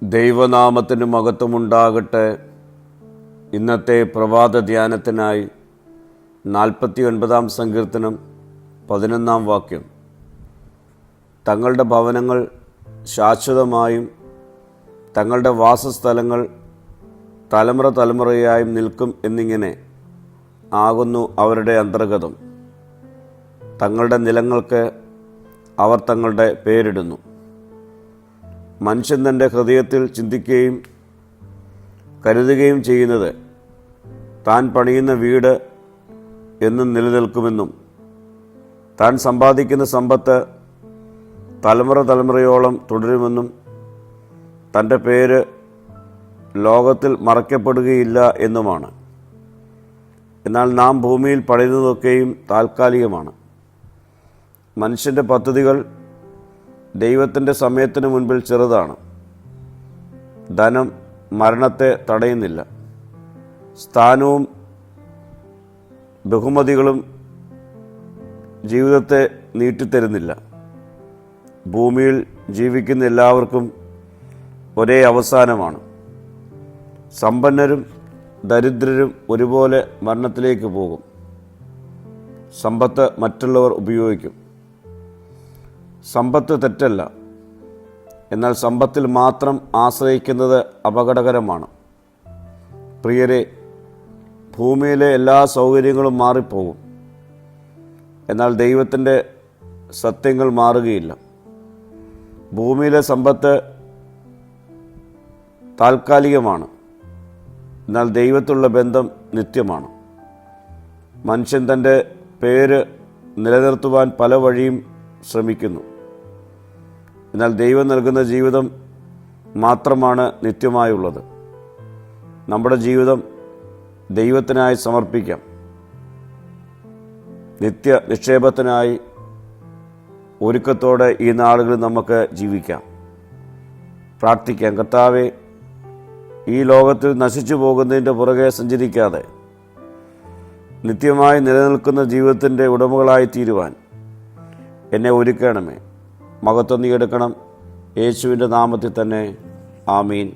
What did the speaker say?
ദൈവനാമത്തിന് മഹത്വമുണ്ടാകട്ടെ. ഇന്നത്തെ പ്രഭാത ധ്യാനത്തിനായി 49 സങ്കീർത്തനം 11 വാക്യം. തങ്ങളുടെ ഭവനങ്ങൾ ശാശ്വതമായും തങ്ങളുടെ വാസസ്ഥലങ്ങൾ തലമുറ തലമുറയായും നിൽക്കും എന്നിങ്ങനെ ആകുന്നു അവരുടെ അന്തർഗതം. തങ്ങളുടെ നിലങ്ങൾക്ക് അവർ തങ്ങളുടെ പേരിടുന്നു. മനുഷ്യൻ തൻ്റെ ഹൃദയത്തിൽ ചിന്തിക്കുകയും കരുതുകയും ചെയ്യുന്നത് താൻ പണിയുന്ന വീട് എന്നും നിലനിൽക്കുമെന്നും താൻ സമ്പാദിക്കുന്ന സമ്പത്ത് തലമുറ തലമുറയോളം തുടരുമെന്നും തൻ്റെ പേര് ലോകത്തിൽ മറയ്ക്കപ്പെടുകയില്ല എന്നുമാണ്. എന്നാൽ നാം ഭൂമിയിൽ പണിയുന്നതൊക്കെയും താൽക്കാലികമാണ്. മനുഷ്യൻ്റെ പദ്ധതികൾ ദൈവത്തിൻ്റെ സമയത്തിന് മുൻപിൽ ചെറുതാണ്. ധനം മരണത്തെ തടയുന്നില്ല. സ്ഥാനവും ബഹുമതികളും ജീവിതത്തെ നീട്ടിത്തരുന്നില്ല. ഭൂമിയിൽ ജീവിക്കുന്ന എല്ലാവർക്കും ഒരേ അവസാനമാണ്. സമ്പന്നരും ദരിദ്രരും ഒരുപോലെ മരണത്തിലേക്ക് പോകും. സമ്പത്ത് മറ്റുള്ളവർ ഉപയോഗിക്കും. സമ്പത്ത് തെറ്റല്ല. എന്നാൽ സമ്പത്തിൽ മാത്രം ആശ്രയിക്കുന്നത് അപകടകരമാണ്. പ്രിയരെ, ഭൂമിയിലെ എല്ലാ സൗകര്യങ്ങളും മാറിപ്പോകും. എന്നാൽ ദൈവത്തിൻ്റെ സത്യങ്ങൾ മാറുകയില്ല. ഭൂമിയിലെ സമ്പത്ത് താൽക്കാലികമാണ്. എന്നാൽ ദൈവത്തിലുള്ള ബന്ധം നിത്യമാണ്. മനുഷ്യൻ തൻ്റെ പേര് നിലനിർത്തുവാൻ പല വഴിയും ശ്രമിക്കുന്നു. എന്നാൽ ദൈവം നൽകുന്ന ജീവിതം മാത്രമാണ് നിത്യമായുള്ളത്. നമ്മുടെ ജീവിതം ദൈവത്തിനായി സമർപ്പിക്കാം. നിത്യ നിക്ഷേപത്തിനായി ഒരുക്കത്തോടെ ഈ നാളുകളിൽ നമുക്ക് ജീവിക്കാം. പ്രാർത്ഥിക്കാം. കർത്താവേ, ഈ ലോകത്തിൽ നശിച്ചു പോകുന്നതിൻ്റെ പുറകെ സഞ്ചരിക്കാതെ നിത്യമായി നിലനിൽക്കുന്ന ജീവിതത്തിൻ്റെ ഉടമകളായി തീരുവാൻ എന്നെ ഒരുക്കണമേ. മഹത്വം നീ എടുക്കണം. യേശുവിൻ്റെ നാമത്തിൽ തന്നെ. ആമീൻ.